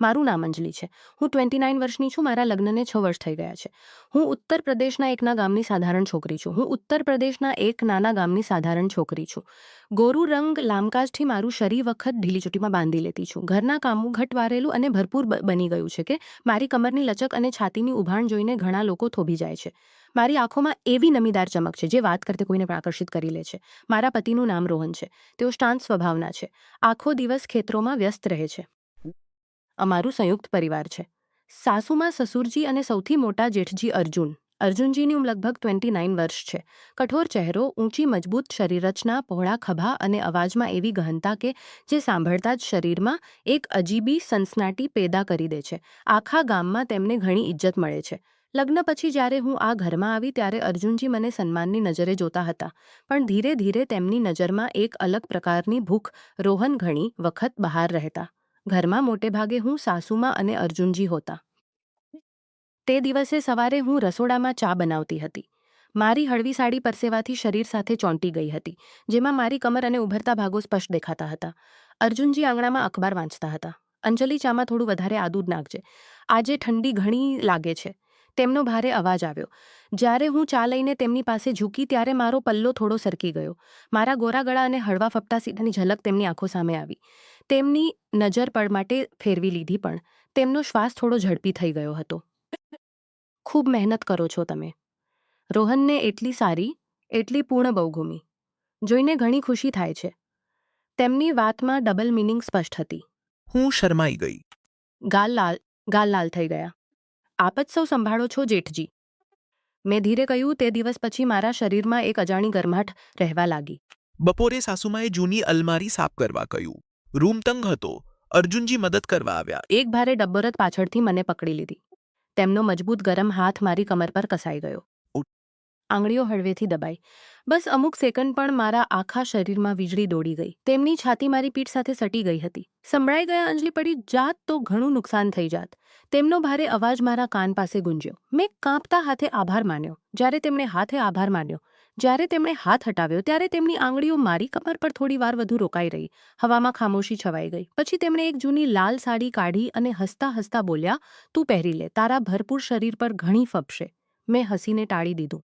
મારું નામ અંજલિ છે. હું 29 વર્ષની છું. મારા લગ્નને 6 વર્ષ થઈ ગયા છે. હું ઉત્તર પ્રદેશના એક નાના ગામની સાધારણ છોકરી છું. ગોરું રંગ લામકાજથી મારું શરીર વખત ઢીલી ચૂંટીમાં બાંધી લેતી છું. ઘરના કામું ઘટવારેલું અને ભરપૂર બની ગયું છે કે મારી કમરની લચક અને છાતીની ઉભાણ જોઈને ઘણા લોકો થોભી જાય છે. મારી આંખોમાં એવી નમીદાર ચમક છે જે વાત કરતે કોઈને આકર્ષિત કરી લે છે. મારા પતિનું નામ રોહન છે. તેઓ શાંત સ્વભાવના છે. આખો દિવસ ખેતરોમાં વ્યસ્ત રહે છે. અમારું સંયુક્ત પરિવાર છે. સાસુમાં સસુરજી અને સૌથી મોટા જેઠજી અર્જુનજીની ઉંમર લગભગ 29 વર્ષ છે. કઠોર ચહેરો, ઊંચી મજબૂત શરીરરચના, પહોળા ખભા અને અવાજમાં એવી ગહનતા કે જે સાંભળતા જ શરીરમાં એક અજીબી સનસનાટી પેદા કરી દે છે. આખા ગામમાં તેમને ઘણી ઇજ્જત મળે છે. લગ્ન પછી જ્યારે હું આ ઘરમાં આવી ત્યારે અર્જુનજી મને સન્માનની નજરે જોતા હતા, પણ ધીરે ધીરે તેમની નજરમાં એક અલગ પ્રકારની ભૂખ. રોહન ઘણી વખત બહાર રહેતા. ઘરમાં મોટે ભાગે હું, સાસુમાં અને અર્જુનજી હોતા. તે દિવસે સવારે હું રસોડામાં ચા બનાવતી હતી. મારી હળવી સાડી પરસેવાથી શરીર સાથે ચોંટી ગઈ હતી, જેમાં મારી કમર અને ઉભરતા ભાગો સ્પષ્ટ દેખાતા હતા. અર્જુનજી આંગણામાં અખબાર વાંચતા હતા. અંજલિ, ચામાં થોડું વધારે આદુ નાખજે, આજે ઠંડી ઘણી લાગે છે. તેમનો ભારે અવાજ આવ્યો. જ્યારે હું ચા લઈને તેમની પાસે ઝૂકી ત્યારે મારો પલ્લો થોડો સરકી ગયો. મારા ગોરા ગળા અને હળવા ફપટા સીધાની ઝલક તેમની આંખો સામે આવી. તેમની નજર પળ માટે ફેરવી લીધી, પણ તેમનો શ્વાસ થોડો ઝડપી થઈ ગયો હતો. ખૂબ મહેનત કરો છો તમે. રોહનને એટલી સારી, એટલી પૂર્ણ બહુભૂમિ જોઈને ઘણી ખુશી થાય છે. તેમની વાતમાં ડબલ મિનિંગ સ્પષ્ટ હતી. હું શરમાઈ ગઈ. ગાલ લાલ થઈ ગયા. આપ જ સૌ સંભાળો છો જેઠજી, મેં ધીરે કહ્યું. તે દિવસ પછી મારા શરીરમાં એક અજાણી ગરમાટ રહેવા લાગી. બપોરે સાસુમાએ જૂની અલમારી સાફ કરવા કહ્યું. રૂમ તંગ હતો. અર્જુનજી મદદ કરવા આવ્યા. એક ભારે ડબ્બોરત પાછળથી મને પકડી લીધી. તેમનો મજબૂત ગરમ હાથ મારી કમર પર કસાઈ ગયો. આંગળીઓ હળવેથી દબાઈ. બસ અમુક સેકન્ડ, પણ મારા આખા શરીરમાં વીજળી દોડી ગઈ. તેમની છાતી મારી પીઠ સાથે સટી ગઈ હતી. સંભળાઈ ગયા. અંજલિ, પડી જાત તો ઘણું નુકસાન થઈ જાત. તેમનો ભારે અવાજ મારા કાન પાસે ગુંજ્યો. મેં કાંપતા હાથે આભાર માન્યો. જ્યારે તેમણે હાથ હટાવ્યો ત્યારે તેમની આંગળીઓ મારી કમર પર થોડી વાર વધુ રોકાઈ રહી. હવામાં ખામોશી છવાઈ ગઈ. પછી તેમણે એક જૂની લાલ સાડી કાઢી અને હસતા હસતા બોલ્યા, તું પહેરી લે, તારા ભરપૂર શરીર પર ઘણી ફબશે. મેં હસીને ટાળી દીધું,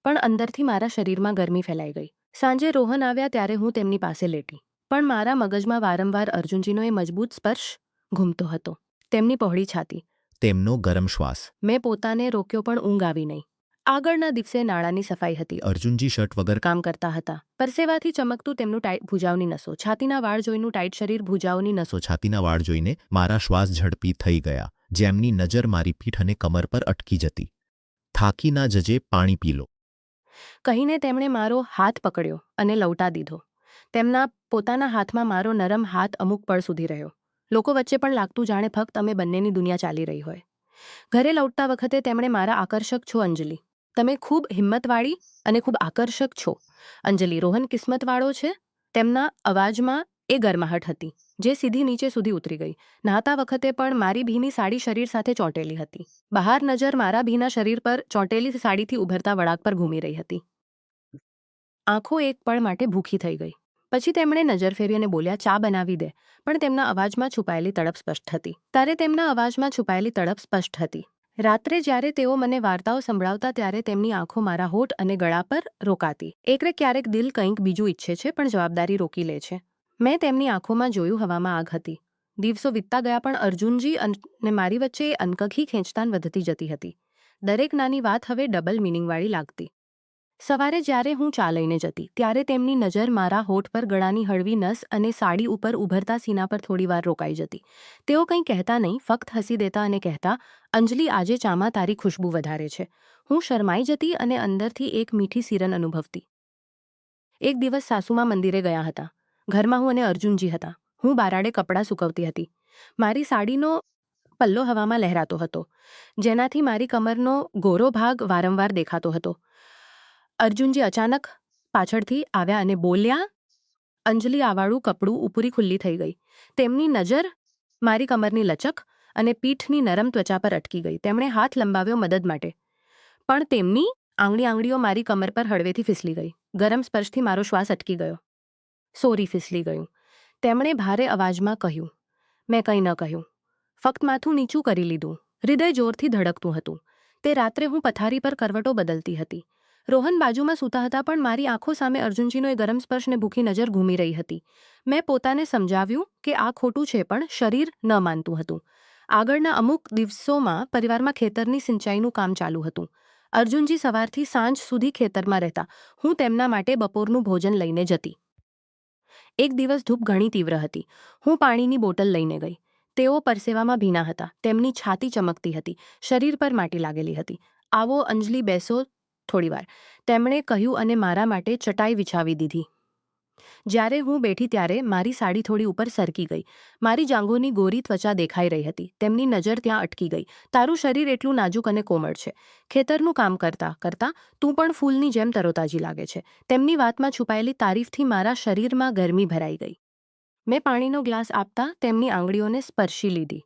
પણ અંદરથી મારા શરીરમાં ગરમી ફેલાઈ ગઈ. સાંજે રોહન આવ્યા ત્યારે હું તેમની પાસે લેટી, પણ મારા મગજમાં વારંવાર અર્જુનજીનો એ મજબૂત સ્પર્શ ઘૂમતો હતો. તેમની પહોળી છાતી, તેમનો ગરમ શ્વાસ. મેં પોતાને રોક્યો, પણ ઊંઘ આવી નહીં. આગળના દિવસે નાળાની સફાઈ હતી. અર્જુનજી શર્ટ વગર કામ કરતા હતા. પરસેવાથી ચમકતું તેમનું ટાઈટ ભુજાઓની નસો, છાતીના વાળ જોઈનું ટાઈટ શરીર, ભુજાઓની નસો. છાતીના વાળ જોઈને મારા શ્વાસ ઝડપી થઈ ગયા. જેમની નજર મારી પીઠ અને કમર પર અટકી જતી. થાકી ના જજે, પાણી પી લો, કહીને તેમણે મારો હાથ પકડ્યો અને લવટા દીધો. તેમના પોતાના હાથમાં મારો નરમ હાથ અમુક પળ સુધી રહ્યો. લોકો વચ્ચે પણ લાગતું જાણે ફક્ત અમે બંનેની દુનિયા ચાલી રહી હોય. ઘરે લૌટતા વખતે તેમણે મારા આકર્ષક છો અંજલિ, તમે ખૂબ હિંમતવાળી અને ખૂબ આકર્ષક છો. અંજલિ, રોહન કિસ્મતવાળો છે. તેમના અવાજમાં એ ગરમાહટ હતી જે સીધી નીચે સુધી ઉતરી ગઈ. નહાતા વખતે પણ મારી ભીની સાડી શરીર સાથે ચોંટેલી હતી. બહાર નજર મારા ભીના શરીર પર ચોંટેલી સાડીથી ઉભરતા વળાંક પર ઘૂમી રહી હતી. આંખો એક પળ માટે ભૂખી થઈ ગઈ. પછી તેમણે નજર ફેરવી અને બોલ્યા, ચા બનાવી દે. પણ તેમના અવાજમાં છુપાયેલી તડપ સ્પષ્ટ હતી. રાત્રે જ્યારે તેઓ મને વાર્તાઓ સંભળાવતા ત્યારે તેમની આંખો મારા હોઠ અને ગળા પર રોકાતી. ક્યારેક દિલ કંઈક બીજું ઈચ્છે છે, પણ જવાબદારી રોકી લે છે. મેં તેમની આંખોમાં જોયું. હવામાં આગ હતી. દિવસો વીતતા ગયા, પણ અર્જુનજી અને મારી વચ્ચે એ અનકખી ખેંચતાન વધતી જતી હતી. દરેક નાની વાત હવે ડબલ મિનિંગવાળી લાગતી. સવારે જ્યારે હું ચા લઈને જતી ત્યારે તેમની નજર મારા હોઠ પર, ગળાની હળવી નસ અને સાડી ઉપર ઉભરતા સીના પર થોડીવાર રોકાઈ જતી. તેઓ કંઈ કહેતા નહીં, ફક્ત હસી દેતા અને કહેતા, અંજલિ, આજે ચામાં તારી ખુશ્બુ વધારે છે. હું શરમાઈ જતી અને અંદરથી એક મીઠી સિરન અનુભવતી. એક દિવસ સાસુમાં મંદિરે ગયા હતા. ઘરમાં હું અને અર્જુનજી હતા. હું બારાડે કપડાં સૂકવતી હતી. મારી સાડીનો પલ્લો હવામાં લહેરાતો હતો, જેનાથી મારી કમરનો ગોરો ભાગ વારંવાર દેખાતો હતો. અર્જુનજી અચાનક પાછળથી આવ્યા અને બોલ્યા, અંજલિ, આવાળું કપડું ઉપરી ખુલ્લી થઈ ગઈ. તેમની નજર મારી કમરની લચક અને પીઠની નરમ ત્વચા પર અટકી ગઈ. તેમણે હાથ લંબાવ્યો મદદ માટે, પણ તેમની આંગળીઓ મારી કમર પર હળવેથી ફિસલી ગઈ. ગરમ સ્પર્શથી મારો શ્વાસ અટકી ગયો. સોરી, ફિસલી ગયું. તેમણે ભારે અવાજમાં કહ્યું. મેં કંઈ ન કહ્યું, ફક્ત માથું નીચું કરી લીધું. હૃદય જોરથી ધડકતું હતું. તે રાત્રે હું પથારી પર કરવટો બદલતી હતી. રોહન બાજુમાં સૂતા હતા, પણ મારી આંખો સામે અર્જુનજીનો એ ગરમ સ્પર્શને ભૂખી નજર ઘૂમી રહી હતી. મેં પોતાને સમજાવ્યું કે આ ખોટું છે, પણ શરીર ન માનતું હતું. આગળના અમુક દિવસોમાં પરિવારમાં ખેતરની સિંચાઈનું કામ ચાલુ હતું. અર્જુનજી સવારથી સાંજ સુધી ખેતરમાં રહેતા. હું તેમના માટે બપોરનું ભોજન લઈને જતી. એક દિવસ ધૂપ ઘણી તીવ્ર હતી. હું પાણીની બોટલ લઈને ગઈ. તેઓ પરસેવામાં ભીના હતા. તેમની છાતી ચમકતી હતી. શરીર પર માટી લાગેલી હતી. આવો અંજલિ, બેસો થોડીવાર, તેમણે કહ્યું અને મારા માટે ચટાઈ વિછાવી દીધી. જ્યારે હું બેઠી ત્યારે મારી સાડી થોડી ઉપર સરકી ગઈ. મારી જાંઘોની ગોરી ત્વચા દેખાઈ રહી હતી. તેમની નજર ત્યાં અટકી ગઈ. તારું શરીર એટલું નાજુક અને કોમળ છે. ખેતરનું કામ કરતાં કરતાં તું પણ ફૂલની જેમ તરોતાજી લાગે છે. તેમની વાતમાં છુપાયેલી તારીફથી મારા શરીરમાં ગરમી ભરાઈ ગઈ. મેં પાણીનો ગ્લાસ આપતા તેમની આંગળીઓને સ્પર્શી લીધી.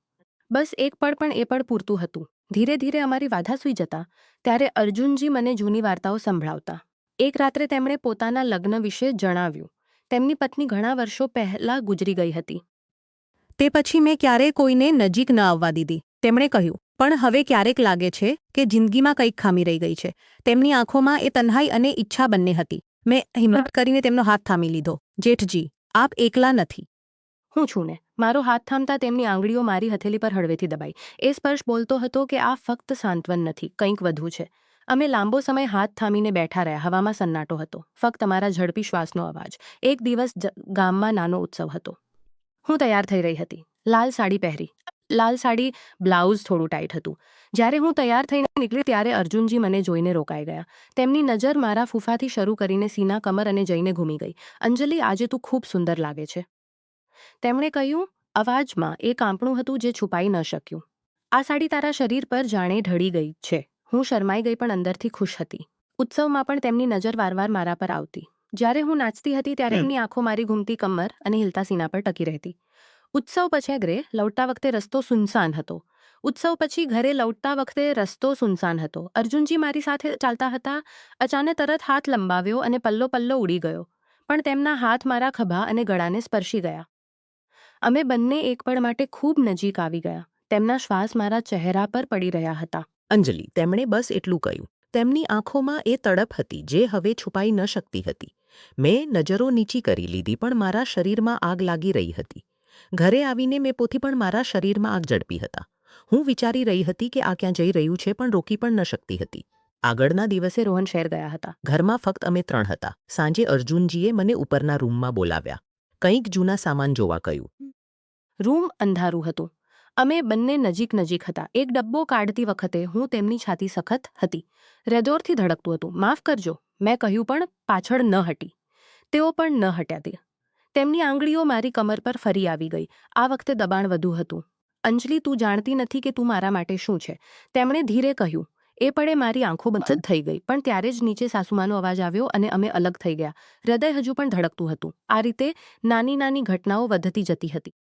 બસ એક પળ, પણ એ પળ પૂરતું હતું. ધીરે ધીરે અમારી વાધા સૂઈ જતા. ત્યારે અર્જુનજી મને જૂની વાર્તાઓ સંભળાવતા. એક રાત્રે તેમણે પોતાના લગ્ન વિશે જણાવ્યું. તેમની પત્ની ઘણા વર્ષો પહેલાં ગુજરી ગઈ હતી. તે પછી મેં ક્યારેય કોઈને નજીક ન આવવા દીધી. તેમણે કહ્યું, પણ હવે ક્યારેક લાગે છે કે જિંદગીમાં કંઈક ખામી રહી ગઈ છે. તેમની આંખોમાં એ તન્હાઈ અને ઈચ્છા બંને હતી. મેં હિંમત કરીને તેમનો હાથ થામી લીધો. જેઠજી, આપ એકલા નથી. હું છું ને. મારો હાથ થામતા તેમની આંગળીઓ મારી હથેલી પર હળવેથી દબાઈ. એ સ્પર્શ બોલતો હતો કે આ ફક્ત સાંત્વન નથી, કંઈક વધુ છે. અમે લાંબો સમય હાથ થામીને બેઠા રહ્યા. હવામાં સન્નાટો હતો, ફક્ત અમારા ઝડપી શ્વાસનો અવાજ. એક દિવસ ગામમાં નાનો ઉત્સવ હતો. હું તૈયાર થઈ રહી હતી. લાલ સાડી પહેરી. લાલ સાડી બ્લાઉઝ થોડું ટાઈટ હતું. જ્યારે હું તૈયાર થઈને નીકળી ત્યારે અર્જુનજી મને જોઈને રોકાઈ ગયા. તેમની નજર મારા ફૂફાથી શરૂ કરીને સીના, કમર અને જઈને ઘૂમી ગઈ. અંજલિ, આજે તું ખૂબ સુંદર લાગે છે, તેમણે કહ્યું. અવાજમાં એ કાંપણું હતું જે છુપાઈ ન શક્યું. આ સાડી તારા શરીર પર જાણે ઢળી ગઈ છે. હું શરમાઈ ગઈ, પણ અંદરથી ખુશ હતી. ઉત્સવમાં પણ તેમની નજર વારવાર મારા પર આવતી. જ્યારે હું નાચતી હતી ત્યારે એમની આંખો મારી ઘૂમતી કમર અને હિલતા સીના પર ટકી રહેતી. ઉત્સવ પછી ઘરે લૌટતા વખતે રસ્તો સુનસાન હતો. અર્જુનજી મારી સાથે ચાલતા હતા. અચાનક તરત હાથ લંબાવ્યો અને પલ્લો ઉડી ગયો. પણ તેમના હાથ મારા ખભા અને ગળાને સ્પર્શી ગયા. અમે બંને એક પળ માટે ખૂબ નજીક આવી ગયા. તેમના શ્વાસ મારા ચહેરા પર પડી રહ્યા હતા. અંજલિ, તેમણે બસ એટલું કહ્યું. તેમની આંખોમાં એ તડપ હતી જે હવે છુપાઈ ન શકતી હતી. મેં નજરો નીચી કરી લીધી, પણ મારા શરીરમાં આગ લાગી રહી હતી. ઘરે આવીને મેં પોથી પણ મારા શરીરમાં આગ ઝડપી હતા. હું વિચારી રહી હતી કે આ ક્યાં જઈ રહ્યું છે, પણ રોકી પણ ન શકતી હતી. આગળના દિવસે રોહન શહેર ગયા હતા. ઘરમાં ફક્ત અમે 3 હતા. સાંજે અર્જુનજીએ મને ઉપરના રૂમમાં બોલાવ્યા. કંઈક જૂના સામાન જોવા કહ્યું. રૂમ અંધારું હતું. અમે બંને નજીક હતા. એક ડબ્બો કાઢતી વખતે હું તેમની છાતી સખત હતી. હૃદયોરથી ધડકતું હતું. માફ કરજો, મેં કહ્યું, પણ પાછળ ન હટી. તેઓ પણ ન હટ્યા. તેમની આંગળીઓ મારી કમર પર ફરી આવી ગઈ. આ વખતે દબાણ વધુ હતું. અંજલિ, તું જાણતી નથી કે તું મારા માટે શું છે, તેમણે ધીરે કહ્યું. એ પળે મારી આંખો બંધ થઈ ગઈ, પણ ત્યારે જ નીચે સાસુમાનો અવાજ આવ્યો અને અમે અલગ થઈ ગયા. હૃદય હજુ પણ ધડકતું હતું. આ રીતે નાની નાની ઘટનાઓ વધતી જતી હતી.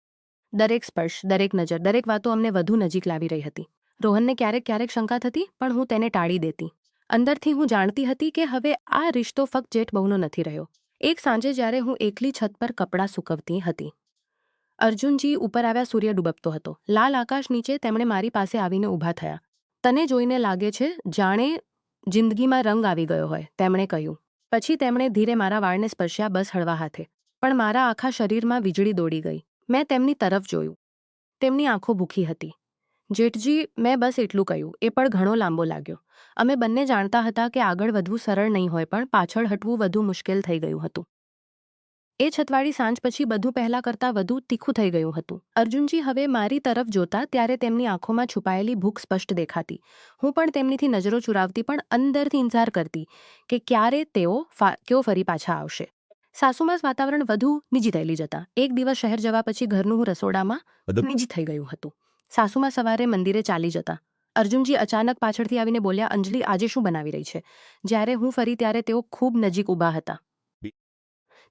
દરેક સ્પર્શ, દરેક નજર, દરેક વાતો અમને વધુ નજીક લાવી રહી હતી. રોહનને ક્યારેક શંકા થતી, પણ હું તેને ટાળી દેતી. અંદરથી હું જાણતી હતી કે હવે આ રિશ્તો ફક્ત જેઠ બહુનો નથી રહ્યો. એક સાંજે જ્યારે હું એકલી છત પર કપડાં સૂકવતી હતી, અર્જુનજી ઉપર આવ્યા. સૂર્ય ડૂબતો હતો. લાલ આકાશ નીચે તેમણે મારી પાસે આવીને ઊભા થયા. તને જોઈને લાગે છે જાણે જિંદગીમાં રંગ આવી ગયો હોય, તેમણે કહ્યું. પછી તેમણે ધીરે મારા વાળને સ્પર્શ્યા, બસ હળવા હાથે. પણ મારા આખા શરીરમાં વીજળી દોડી ગઈ. મેં તેમની તરફ જોયું. તેમની આંખો ભૂખી હતી. જેઠજી, મેં બસ એટલું કહ્યું. એ પણ ઘણો લાંબો લાગ્યો. અમે બંને જાણતા હતા કે આગળ વધવું સરળ નહીં હોય, પણ પાછળ હટવું વધુ મુશ્કેલ થઈ ગયું હતું. એ છતવાળી સાંજ પછી બધું પહેલાં કરતાં વધુ તીખું થઈ ગયું હતું. અર્જુનજી હવે મારી તરફ જોતા ત્યારે તેમની આંખોમાં છુપાયેલી ભૂખ સ્પષ્ટ દેખાતી. હું પણ તેમનીથી નજરો ચુરાવતી, પણ અંદરથી ઇંતજાર કરતી કે ક્યારે તેઓ ફરી પાછા આવશે. સાસુમાં વાતાવરણ વધુ નિજી થયેલી જતા. એક દિવસ શહેર જવા પછી ઘરનું રસોડામાં નિજી થઈ ગયું હતું. સાસુમાં સવારે મંદિરે ચાલી જતા. અર્જુનજી અચાનક પાછળથી આવીને બોલ્યા, અંજલિ, આજે શું બનાવી રહી છે? જ્યારે હું ફરી ત્યારે તેઓ ખૂબ નજીક ઊભા હતા.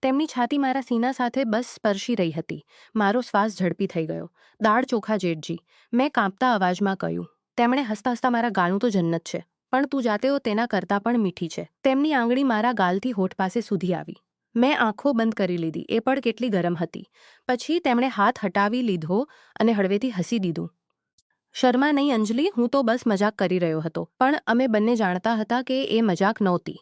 તેમની છાતી મારા સીના સાથે બસ સ્પર્શી રહી હતી. મારો શ્વાસ ઝડપી થઈ ગયો. દાળ ચોખા, જેઠજી, મેં કાંપતા અવાજમાં કહ્યું. તેમણે હસતા હસતા મારા ગાલનું તો જન્નત છે, પણ તું જાતે તેના કરતાં પણ મીઠી છે. તેમની આંગળી મારા ગાલથી હોઠ પાસે સુધી આવી. મેં આંખો બંધ કરી લીધી. એ પણ કેટલી ગરમ હતી. પછી તેમણે હાથ હટાવી લીધો અને હળવેથી હસી દીધું. શર્મા નહીં અંજલિ, હું તો બસ મજાક કરી રહ્યો હતો. પણ અમે બંને જાણતા હતા કે એ મજાક નહોતી.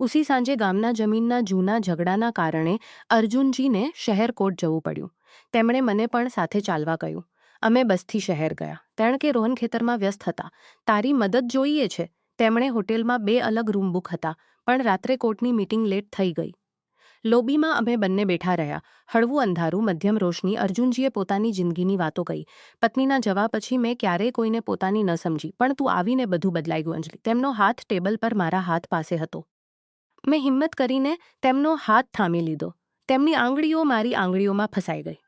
ઉસી સાંજે ગામના જમીનના જૂના ઝઘડાના કારણે અર્જુનજીને શહેર કોર્ટ જવું પડ્યું. તેમણે મને પણ સાથે ચાલવા કહ્યું. અમે બસથી શહેર ગયા. કારણ કે રોહન ખેતરમાં વ્યસ્ત હતા. તારી મદદ જોઈએ છે. તેમણે હોટેલમાં 2 અલગ રૂમ બુક હતા, પણ રાત્રે કોર્ટની મીટિંગ લેટ થઈ ગઈ. લોબીમાં અમે બંને બેઠા રહ્યા. હળવું અંધારું, મધ્યમ રોશની. અર્જુનજીએ પોતાની જિંદગીની વાતો કહી. પત્નીના જવાબ પછી મેં ક્યારેય કોઈને પોતાની ન સમજી. પણ તું આવીને બધું બદલાઈ ગયું અંજલિ. તેમનો હાથ ટેબલ પર મારા હાથ પાસે હતો. મેં હિંમત કરીને તેમનો હાથ થામી લીધો. તેમની આંગળીઓ મારી આંગળીઓમાં ફસાઈ ગઈ.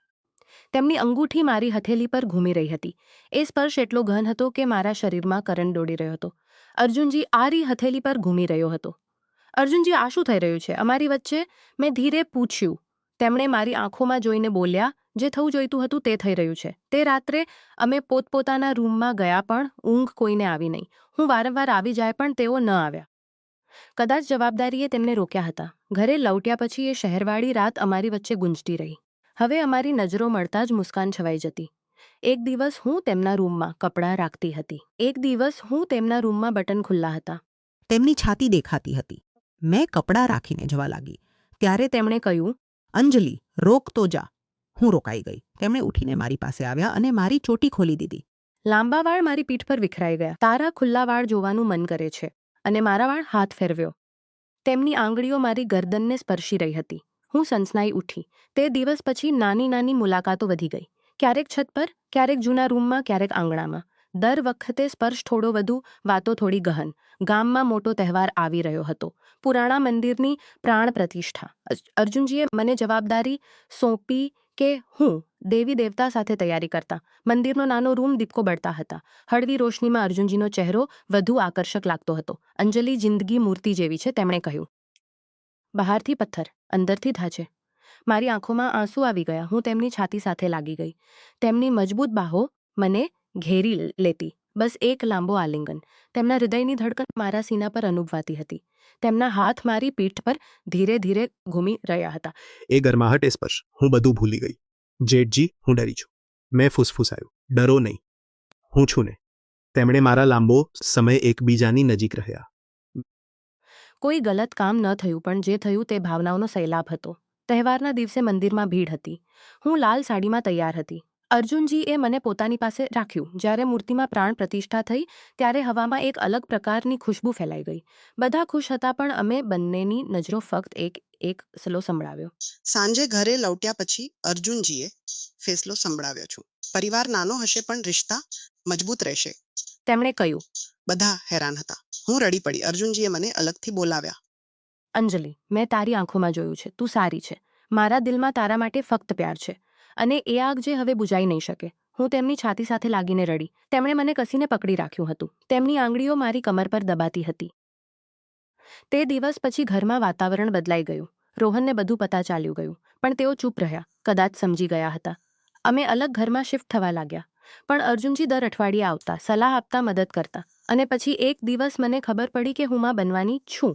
તેમની અંગૂઠી મારી હથેલી પર ઘૂમી રહી હતી. એ સ્પર્શ એટલો ગહન હતો કે મારા શરીરમાં કરંટ દોડી રહ્યો હતો. અર્જુનજી આરી હથેલી પર ઘૂમી રહ્યો હતો. અર્જુનજી, આ શું થઈ રહ્યું છે અમારી વચ્ચે? મેં ધીરે પૂછ્યું. તેમણે મારી આંખોમાં જોઈને બોલ્યા, જે થવું જોઈતું હતું તે થઈ રહ્યું છે. તે રાત્રે અમે પોતપોતાના રૂમમાં ગયા પણ ઊંઘ કોઈને આવી નહીં. હું વારંવાર આવી જાય પણ તેઓ ન આવ્યા. કદાચ જવાબદારીએ તેમને રોક્યા હતા. ઘરે લૌટ્યા પછી એ શહેરવાળી રાત અમારી વચ્ચે ગુંજતી રહી. હવે અમારી નજરો મળતા જ મુસ્કાન છવાઈ જતી. એક દિવસ હું તેમના રૂમમાં કપડાં રાખતી હતી. બટન ખુલ્લા હતા. તેમની છાતી દેખાતી હતી. મેં કપડાં રાખીને જવા લાગી. ત્યારે તેમણે કહ્યું, અંજલિ, રોક તો જા. હું રોકાઈ ગઈ. તેમણે ઉઠીને મારી પાસે આવ્યા અને મારી ચોટી ખોલી દીધી. લાંબા વાળ મારી પીઠ પર વિખરાઈ ગયા. તારા ખુલ્લા વાળ જોવાનું મન કરે છે. અને મારા વાળ હાથ ફેરવ્યો. તેમની આંગળીઓ મારી ગરદનને સ્પર્શી રહી હતી. હું સનસનાઈ ઉઠી. તે દિવસ પછી નાની નાની મુલાકાતો વધી ગઈ. ક્યારેક છત પર, ક્યારેક જૂના રૂમમાં, ક્યારેક આંગણામાં. દર વખતે સ્પર્શ થોડો વધુ, વાતો થોડી ગહન. ગામમાં મોટો તહેવાર આવી રહ્યો હતો. પુરાણા મંદિરની પ્રાણ પ્રતિષ્ઠા. અર્જુનજીએ મને જવાબદારી સોંપી કે હું દેવી દેવતા સાથે તૈયારી કરતા. મંદિરનો નાનો રૂમ દીપકો બળતા હતા. હળવી રોશનીમાં અર્જુનજીનો ચહેરો વધુ આકર્ષક લાગતો હતો. અંજલિ જિંદગી મૂર્તિ જેવી છે, તેમણે કહ્યું. બહારથી પથ્થર, અંદરથી ધાચે. મારી આંખોમાં આંસુ આવી ગયા. હું તેમની છાતી સાથે લાગી ગઈ. તેમની મજબૂત બાહો મને ઘેરી લેતી. બસ એક લાંબો આલિંગન. તેમના હૃદયની ધડકન મારા સીના પર અનુભવાતી હતી. તેમના હાથ મારી પીઠ પર ધીરે ધીરે ઘૂમી રહ્યા હતા. એ ગરમાહટ, એ સ્પર્શ, હું બધું ભૂલી ગઈ. જેઠજી, હું ડરી છું. મેં ફૂસફૂસાયું, ડરો નહીં, હું છું ને. તેમણે મારા લાંબો સમય એકબીજાની નજીક રહ્યા. કોઈ ગલત કામ ન થયું, પણ જે થયું તે ભાવનાઓનો સૈલાબ હતો. તહેવારના દિવસે મંદિરમાં ભીડ હતી. હું લાલ સાડીમાં તૈયાર હતી. અર્જુનજીએ મને પોતાની પાસે રાખ્યું. જ્યારે મૂર્તિમાં પ્રાણ પ્રતિષ્ઠા થઈ ત્યારે હવામાં એક અલગ પ્રકારની ખુશ્બુ ફેલાઈ ગઈ. બધા ખુશ હતા, પણ અમે બંનેની નજરો ફક્ત એક સલો સંભળાવ્યો. સાંજે ઘરે લૌટ્યા પછી અર્જુનજીએ ફેસલો સંભળાવ્યો છું. પરિવાર નાનો હશે પણ રિશ્તા મજબૂત રહેશે. તેમણે કહ્યું. બધા હેરાન હતા. હું રડી પડી. અર્જુનજીએ મને અલગથી બોલાવ્યા. અંજલિ, મેં તારી આંખોમાં જોયું છે. તું સારી છે. મારા દિલમાં તારા માટે ફક્ત પ્યાર છે. અને એ આગ જે હવે બુઝાઈ નહીં શકે. હું તેમની છાતી સાથે લાગીને રડી. તેમણે મને કસીને પકડી રાખ્યું હતું. તેમની આંગળીઓ મારી કમર પર દબાતી હતી. તે દિવસ પછી ઘરમાં વાતાવરણ બદલાઈ ગયું. રોહનને બધું પતા ચાલ્યું ગયું. પણ તેઓ ચૂપ રહ્યા. કદાચ સમજી ગયા હતા. અમે અલગ ઘરમાં શિફ્ટ થવા લાગ્યા. પણ અર્જુનજી દર અઠવાડિયે આવતા, સલાહ આપતા, મદદ કરતા. અને પછી એક દિવસ મને ખબર પડી કે હું માં બનવાની છું.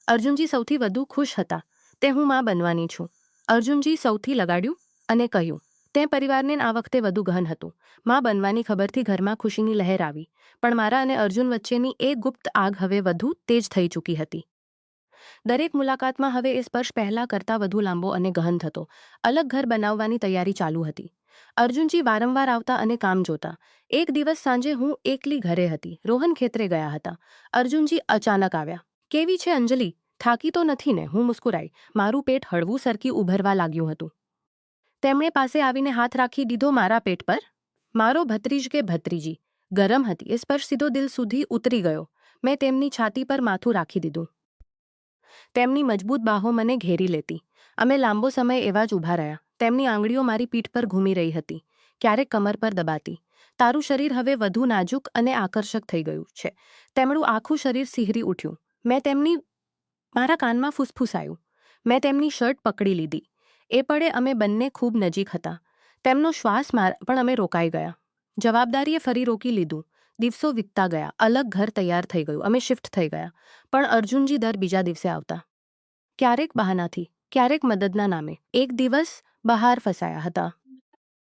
અર્જુનજી સૌથી વધુ ખુશ હતા. તે હું માં બનવાની છું. અર્જુનજી સૌથી લગાડ્યું અને કહ્યું. તે પરિવારને આ વખતે વધુ ગહન હતું. માં બનવાની ખબરથી ઘરમાં ખુશીની લહેર આવી. પણ મારા અને અર્જુન વચ્ચેની એ ગુપ્ત આગ હવે વધુ તેજ થઈ ચૂકી હતી. દરેક મુલાકાતમાં હવે એ સ્પર્શ પહેલા કરતાં વધુ લાંબો અને ગહન થતો. અલગ ઘર બનાવવાની તૈયારી ચાલુ હતી. અર્જુનજી વારંવાર આવતા અને કામ જોતા. એક દિવસ સાંજે હું એકલી ઘરે હતી. રોહન ખેતરે ગયા હતા. અર્જુનજી અચાનક આવ્યા. કેવી છે અંજલિ? થાકી તો નથી ને? હું મુસ્કુરાઈ. મારું પેટ હળવું સરકી ઉભરવા લાગ્યું હતું. તેમણે પાસે આવીને હાથ રાખી દીધો મારા પેટ પર. મારો ભત્રીજ કે ભત્રીજી ગરમ હતી. એ સ્પર્શ સીધો દિલ સુધી ઉતરી ગયો. મેં તેમની છાતી પર માથું રાખી દીધું. તેમની મજબૂત બાહો મને ઘેરી લેતી. અમે લાંબો સમય એવા જ ઊભા રહ્યા. તેમની આંગળીઓ મારી પીઠ પર ઘૂમી રહી હતી. ક્યારેક કમર પર દબાતી. તારું શરીર હવે વધુ નાજુક અને આકર્ષક થઈ ગયું છે. તેમનું આખું શરીર સિહરી ઉઠ્યું. મારા કાનમાં ફૂસફૂસાયું. મેં તેમની શર્ટ પકડી લીધી. એ પળે અમે બંને ખૂબ નજીક હતા. તેમનો શ્વાસ પણ અમે રોકાઈ ગયા. જવાબદારીએ ફરી રોકી લીધું. દિવસો વીતતા ગયા. અલગ ઘર તૈયાર થઈ ગયું. અમે શિફ્ટ થઈ ગયા. પણ અર્જુનજી દર બીજા દિવસે આવતા. ક્યારેક બહાનાથી, ક્યારેક મદદના નામે. એક દિવસ બહાર ફસાયા હતા.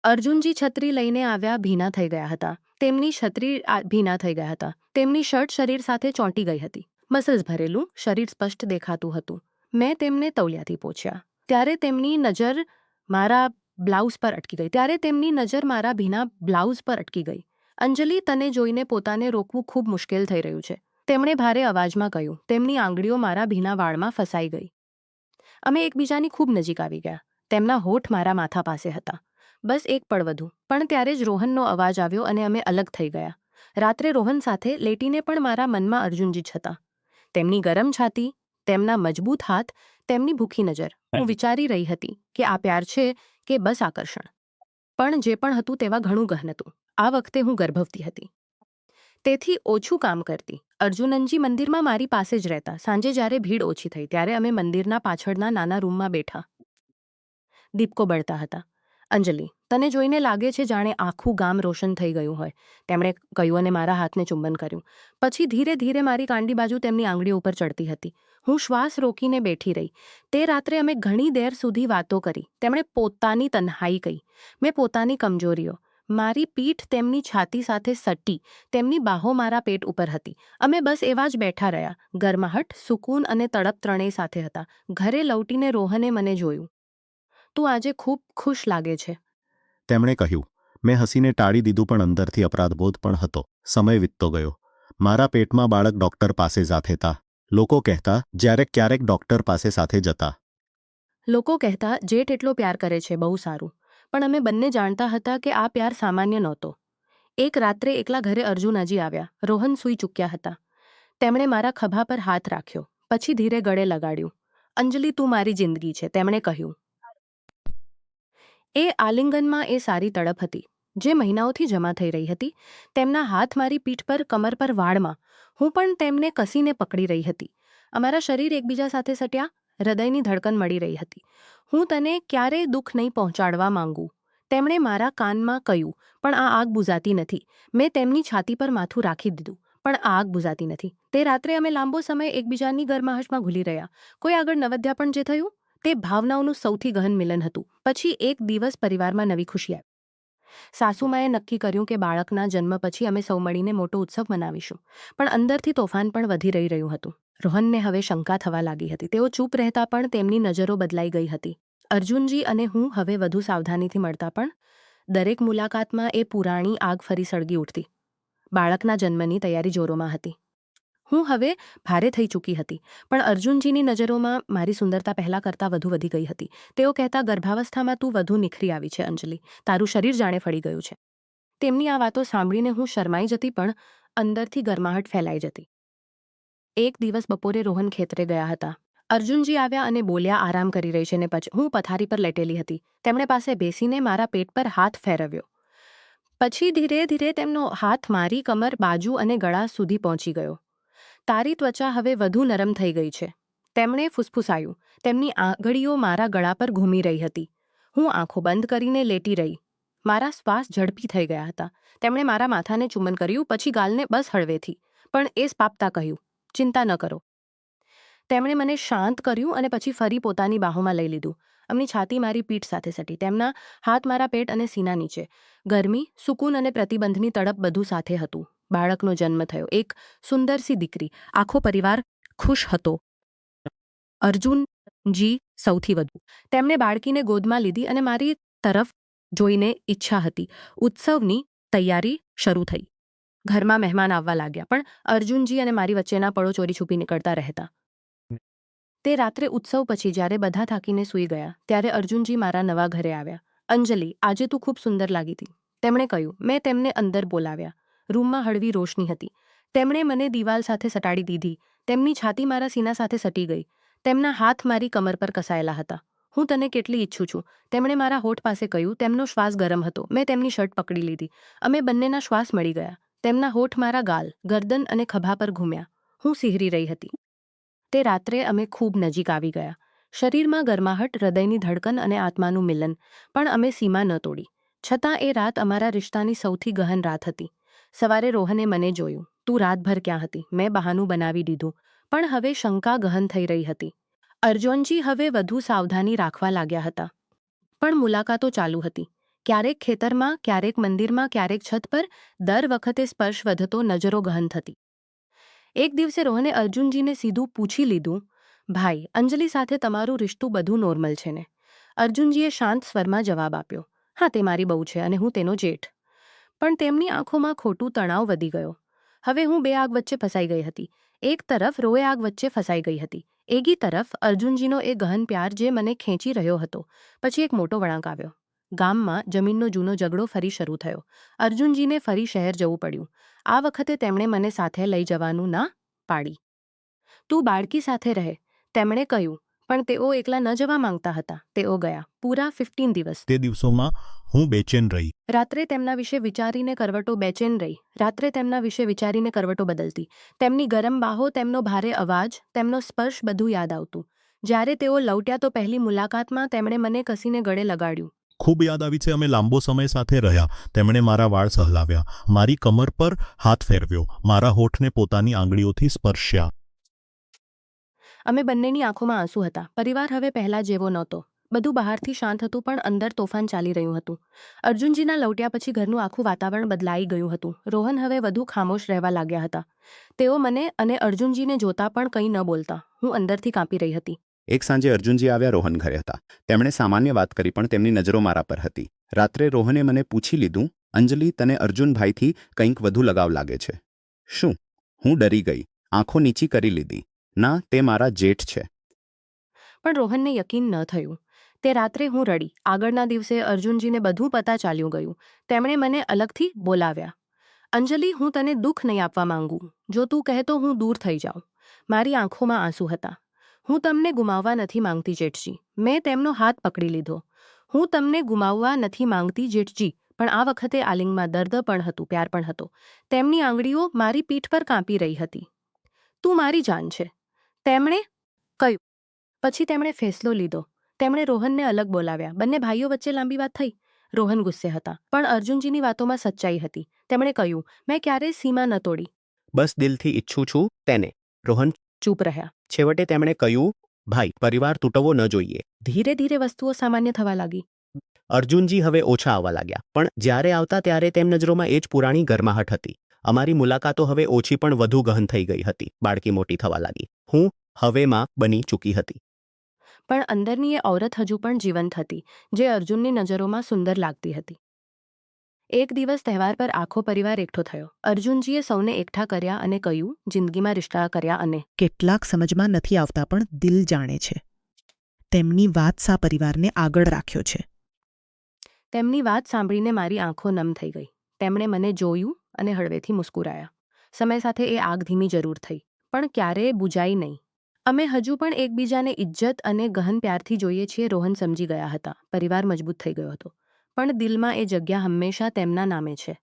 અર્જુનજી છત્રી લઈને આવ્યા, ભીના થઈ ગયા હતા. તેમની છત્રી ભીના થઈ ગયા હતા. તેમની શર્ટ શરીર સાથે ચોંટી ગઈ હતી. મસલ્સ ભરેલું શરીર સ્પષ્ટ દેખાતું હતું. મેં તેમને તૌલિયાથી પોછ્યા. ત્યારે તેમની નજર મારા બ્લાઉઝ પર ભીના બ્લાઉઝ પર અટકી ગઈ. અંજલિ, તને જોઈને પોતાને રોકવું ખૂબ મુશ્કેલ થઈ રહ્યું છે, તેમણે ભારે અવાજમાં કહ્યું. તેમની આંગળીઓ મારા ભીના વાળમાં ફસાઈ ગઈ. અમે એકબીજાની ખૂબ નજીક આવી ગયા. તેમના હોઠ મારા માથા પાસે હતા. બસ એક પળ વધુ. પણ ત્યારે જ રોહનનો અવાજ આવ્યો અને અમે અલગ થઈ ગયા. રાત્રે રોહન સાથે લેટીને પણ મારા મનમાં અર્જુનજી જ હતા. તેમની ગરમ છાતી, તેમના મજબૂત હાથ, તેમની ભૂખી નજર. હું વિચારી રહી હતી કે આ પ્યાર છે કે બસ આકર્ષણ. પણ જે પણ હતું તેવા ઘણું ગહન હતું. આ વખતે હું ગર્ભવતી હતી. તેથી ઓછું કામ કરતી. અર્જુનનજી મંદિરમાં મારી પાસે જ રહેતા. સાંજે જ્યારે ભીડ ઓછી થઈ ત્યારે અમે મંદિરના પાછળના નાના રૂમમાં બેઠા. દીપકો બળતા હતા. અંજલિ, તને જોઈને લાગે છે જાણે આખું ગામ રોશન થઈ ગયું હોય, તેમણે કહ્યું અને મારા હાથને ચુંબન કર્યું. પછી ધીરે ધીરે મારી કાંડી બાજુ તેમની આંગળીઓ ઉપર ચડતી હતી. હું શ્વાસ રોકીને બેઠી રહી. તે રાત્રે અમે ઘણી દેર સુધી વાતો કરી. તેમણે પોતાની તન્હાઈ કહી, મેં પોતાની કમજોરીઓ. મારી પીઠ તેમની છાતી સાથે સટી, તેમની બાહો મારા પેટ ઉપર હતી. અમે બસ એવા જ બેઠા રહ્યા. ગરમાહટ, સુકૂન અને તડપ ત્રણેય સાથે હતા. ઘરે લૌટીને રોહને મને જોયું. તું આજે ખૂબ ખુશ લાગે છે, તેમણે કહ્યું. મેં હસીને ટાળી દીધું, પણ અંદરથી અપરાધબોધ પણ હતો. સમય વીતતો ગયો. મારા પેટમાં બાળક ડોક્ટર પાસે સાથે હતા. લોકો કહેતા, જ્યારે ક્યારેક ડોક્ટર પાસે સાથે જતા. લોકો કહેતા જેઠ એટલો પ્યાર કરે છે, બહુ સારું. પણ અમે બંને જાણતા હતા કે આ પ્યાર સામાન્ય નહોતો. એક રાત્રે એકલા ઘરે અર્જુનજી આવ્યા. રોહન સૂઈ ચૂક્યા હતા. તેમણે મારા ખભા પર હાથ રાખ્યો. પછી ધીરે ગળે લગાડ્યું. અંજલિ, તું મારી જિંદગી છે, તેમણે કહ્યું. એ આલિંગનમાં એ સારી તડપ હતી જે મહિનાઓથી જમા થઈ રહી હતી. તેમના હાથ મારી પીઠ પર, કમર પર, વાળમાં. હું પણ તેમને કસીને પકડી રહી હતી. અમારા શરીર એકબીજા સાથે સટ્યા. હૃદયની ધડકન મળી રહી હતી. હું તને ક્યારેય દુઃખ નહીં પહોંચાડવા માંગુ, તેમણે મારા કાનમાં કહ્યું. પણ આ આગ બુઝાતી નથી. મેં તેમની છાતી પર માથું રાખી દીધું. પણ આ આગ બુઝાતી નથી. તે રાત્રે અમે લાંબો સમય એકબીજાની ગરમાહટમાં ઘૂલી રહ્યા. કોઈ આગળ નવદ્યા પણ જે થયું તે ભાવનાઓનું સૌથી ગહન મિલન હતું. પછી એક દિવસ પરિવારમાં નવી ખુશી આવી. સાસુમાએ નક્કી કર્યું કે બાળકના જન્મ પછી અમે સૌ મળીને મોટો ઉત્સવ મનાવીશું. પણ અંદરથી તોફાન પણ વધી રહ્યું હતું. રોહનને હવે શંકા થવા લાગી હતી. તેઓ ચૂપ રહેતા પણ તેમની નજરો બદલાઈ ગઈ હતી. અર્જુનજી અને હું હવે વધુ સાવધાનીથી મળતા, પણ દરેક મુલાકાતમાં એ પુરાણી આગ ફરી સળગી ઉઠતી. બાળકના જન્મની તૈયારી જોરોમાં હતી. હું હવે ભારે થઈ ચૂકી હતી. પણ અર્જુનજીની નજરોમાં મારી સુંદરતા પહેલાં કરતાં વધુ વધી ગઈ હતી. તેઓ કહેતા, ગર્ભાવસ્થામાં તું વધુ નિખરી આવી છે અંજલિ. તારું શરીર જાણે ફળી ગયું છે. તેમની આ વાતો સાંભળીને હું શરમાઈ જતી, પણ અંદરથી ગરમાહટ ફેલાઈ જતી. એક દિવસ બપોરે રોહન ખેતરે ગયા હતા. અર્જુનજી આવ્યા અને બોલ્યા, આરામ કરી રહી છે ને? પછી હું પથારી પર લેટેલી હતી. તેમણે પાસે બેસીને મારા પેટ પર હાથ ફેરવ્યો. પછી ધીરે ધીરે તેમનો હાથ મારી કમર, બાજુ અને ગળા સુધી પહોંચી ગયો. તારી ત્વચા હવે વધુ નરમ થઈ ગઈ છે, તેમણે ફૂસફૂસાયું. તેમની આંગળીઓ મારા ગળા પર ઘૂમી રહી હતી. હું આંખો બંધ કરીને લેટી રહી. મારા શ્વાસ ઝડપી થઈ ગયા હતા. તેમણે મારા માથાને ચુંબન કર્યું, પછી ગાલને બસ હળવેથી, પણ એ સ્પાપતા કહ્યું, ચિંતા ન કરો. તેમણે મને શાંત કર્યું અને પછી ફરી પોતાની બાહોમાં લઈ લીધું. એમની છાતી મારી પીઠ સાથે સટી. તેમના હાથ મારા પેટ અને સીના નીચે. ગરમી, સુકૂન અને પ્રતિબંધની તડપ બધું સાથે હતું. બાળકનો જન્મ થયો. એક સુંદરસી દીકરી. આખો પરિવાર ખુશ હતો. અર્જુનજી સૌથી વધુ. તેમણે બાળકીને ગોદમાં લીધી અને મારી તરફ જોઈને ઈચ્છા હતી. ઉત્સવની તૈયારી શરૂ થઈ. ઘરમાં મહેમાન આવવા લાગ્યા, પણ અર્જુનજી અને મારી વચ્ચેના પળો ચોરી છુપી નીકળતા રહેતા. તે રાત્રે ઉત્સવ પછી જ્યારે બધા થાકીને સૂઈ ગયા, ત્યારે અર્જુનજી મારા નવા ઘરે આવ્યા. અંજલિ, આજે તું ખૂબ સુંદર લાગી હતી, તેમણે કહ્યું. મેં તેમને અંદર બોલાવ્યા. રૂમમાં હળવી રોશની હતી. તેમણે મને દિવાલ સાથે સટાડી દીધી. તેમની છાતી મારા સીના સાથે સટી ગઈ. તેમના હાથ મારી કમર પર કસાયેલા હતા. હું તને કેટલી ઈચ્છું છું, તેમણે મારા હોઠ પાસે કહ્યું. તેમનો શ્વાસ ગરમ હતો. મેં તેમની શર્ટ પકડી લીધી. અમે બંનેના શ્વાસ મળી ગયા. તેમના હોઠ મારા ગાલ, ગરદન અને ખભા પર ઘૂમ્યા. હું સિહરી રહી હતી. તે રાત્રે અમે ખૂબ નજીક આવી ગયા. શરીરમાં ગરમાહટ, હૃદયની ધડકન અને આત્માનું મિલન. પણ અમે સીમા ન તોડી. છતાં એ રાત અમારા રિશ્તાની સૌથી ગહન રાત હતી. સવારે રોહને મને જોયું. તું રાતભર ક્યાં હતી? મેં બહાનું બનાવી દીધું. પણ હવે શંકા ગહન થઈ રહી હતી. અર્જુનજી હવે વધુ સાવધાની રાખવા લાગ્યા હતા. પણ મુલાકાતો ચાલુ હતી. ક્યારેક ખેતરમાં, ક્યારેક મંદિરમાં, ક્યારેક છત પર, દર વખતે સ્પર્શ વધતો, નજરો ગહન થતી. એક દિવસે રોહને અર્જુનજીને સીધું પૂછી લીધું, ભાઈ, અંજલિ સાથે તમારું રિશ્તું બધું નોર્મલ છે ને? અર્જુનજીએ શાંત સ્વરમાં જવાબ આપ્યો, હા, તે મારી બહુ છે અને હું તેનો જેઠ. પણ તેમની આંખોમાં ખોટું તણાવ વધી ગયો. હવે હું બે આગ વચ્ચે ફસાઈ ગઈ હતી. એક તરફ રોએ આગ વચ્ચે ફસાઈ ગઈ હતી, એકી તરફ અર્જુનજીનો એ ગહન પ્યાર જે મને ખેંચી રહ્યો હતો. પછી એક મોટો વળાંક આવ્યો. ગામમાં જમીનનો જૂનો ઝઘડો ફરી શરૂ થયો. અર્જુનજીને ફરી શહેર જવું પડ્યું. આ વખતે તેમણે મને સાથે લઈ જવાનું ના પાડી. તું બાળકી સાથે રહે, તેમણે કહ્યું. પણ તેઓ એકલા ન જવા માંગતા હતા. તેઓ ગયા. પૂરા 15 દિવસ. તે દિવસોમાં હું બેચેન રહી. રાત્રે તેમના વિશે વિચારીને કરવટો બેચેન રહી. રાત્રે તેમના વિશે વિચારીને કરવટો બદલતી. તેમની ગરમ બાહો, તેમનો ભારે અવાજ, તેમનો સ્પર્શ બધું યાદ આવતું. જ્યારે તેઓ લૌટ્યા તો પહેલી મુલાકાતમાં તેમણે મને કસીને ગળે લગાડ્યું. ખૂબ યાદ આવી છે. અમે લાંબો સમય સાથે રહ્યા. તેમણે મારા વાળ સહલાવ્યા, મારી કમર પર હાથ ફેરવ્યો, મારા હોઠને પોતાની આંગળીઓથી સ્પર્શ્યા. અમે બંનેની આંખોમાં આંસુ હતા. પરિવાર હવે પહેલા જેવો નહોતો. બધું બહારથી શાંત હતું પણ અંદર તોફાન ચાલી રહ્યું હતું. અર્જુનજીના લૌટ્યા પછી ઘરનું આખું વાતાવરણ બદલાઈ ગયું હતું. રોહન હવે વધુ ખામોશ રહેવા લાગ્યા હતા. તેઓ મને અને અર્જુનજીને જોતા પણ કંઈ ન બોલતા. હું અંદરથી કાંપી રહી હતી. એક સાંજે અર્જુનજી આવ્યા રોહન ઘરે હતા. તેમણે સામાન્ય વાત કરી પણ તેમની નજરો મારા પર હતી. રાત્રે રોહને મને પૂછી લીધું, અંજલિ, તને અર્જુનભાઈથી કંઈક વધુ લગાવ લાગે છે? શું? હું ડરી ગઈ, આંખો નીચી કરી લીધી. ના, તે મારા જેઠ છે. પણ રોહનને યકીન ન થયું. તે રાત્રે હું રડી. આગળના દિવસે અર્જુનજીને બધું પતા ચાલ્યું ગયું. તેમણે મને અલગથી બોલાવ્યા. અંજલિ, હું તને દુઃખ નહીં આપવા માંગુ. જો તું કહે તો હું દૂર થઈ જાઉં. મારી આંખોમાં આંસુ હતા. હું તમને ગુમાવવા નથી માંગતી જેઠજી. મેં તેમનો હાથ પકડી લીધો. હું તમને ગુમાવવા નથી માંગતી જેઠજી. પણ આ વખતે આલિંગમાં દર્દ પણ હતું, પ્યાર પણ હતો. તેમની આંગળીઓ મારી પીઠ પર કાંપી રહી હતી. તું મારી જાન છે, તેમણે કહ્યું. પછી તેમણે ફેસલો લીધો. તેમણે રોહનને અલગ બોલાવ્યા. બંને ભાઈઓ વચ્ચે લાંબી વાત થઈ. રોહન ગુસ્સે હતા, પણ અર્જુનજીની વાતોમાં સચ્ચાઈ હતી. તેમણે કહ્યું, મેં ક્યારેય સીમા ન તોડી. બસ દિલથી ઈચ્છું છું તેને. રોહન ચૂપ રહ્યા. છેવટે તેમણે કહ્યું, ભાઈ, પરિવાર તૂટવો ન જોઈએ. ધીરે ધીરે વસ્તુઓ સામાન્ય થવા લાગી. અર્જુનજી હવે ઓછા આવવા લાગ્યા. પણ જ્યારે આવતા ત્યારે તેમ નજરોમાં એ જ પુરાણી ગરમાહટ હતી. અમારી મુલાકાતો હવે ઓછી પણ વધુ ગહન થઈ ગઈ હતી. બાળકી મોટી થવા લાગી. હું હવે માં બની ચૂકી હતી. પણ અંદરની એ ઔરત હજુ પણ જીવંત હતી, જે અર્જુનની નજરોમાં સુંદર લાગતી હતી. એક દિવસ તહેવાર પર આખો પરિવાર એકઠો થયો. અર્જુનજીએ સૌને એકઠા કર્યા અને કહ્યું, જિંદગીમાં રિશ્તા કર્યા અને કેટલાક સમજમાં નથી આવતા પણ દિલ જાણે છે. તેમની વાત સા પરિવારને આગળ રાખ્યો છે. તેમની વાત સાંભળીને મારી આંખો નમ થઈ ગઈ. તેમણે મને જોયું અને હળવેથી મુસ્કુરાયા. સમય સાથે એ આગ ધીમી જરૂર થઈ, પણ ક્યારેય બુજાઈ નહીં. અમે હજુ પણ એકબીજાને ઇજ્જત અને ગહન પ્યારથી જોઈએ છીએ. રોહન સમજી ગયા હતા. પરિવાર મજબૂત થઈ ગયો હતો. પણ દિલમાં એ જગ્યા હંમેશા તેમના નામે છે.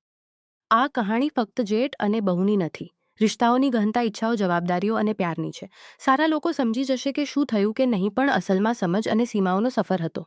આ કહાણી ફક્ત જેઠ અને બહુની નથી. રિશ્તાઓની ગહનતા, ઈચ્છાઓ, જવાબદારીઓ અને પ્યારની છે. સારા લોકો સમજી જશે કે શું થયું કે નહીં, પણ અસલમાં સમજ અને સીમાઓનો સફર હતો.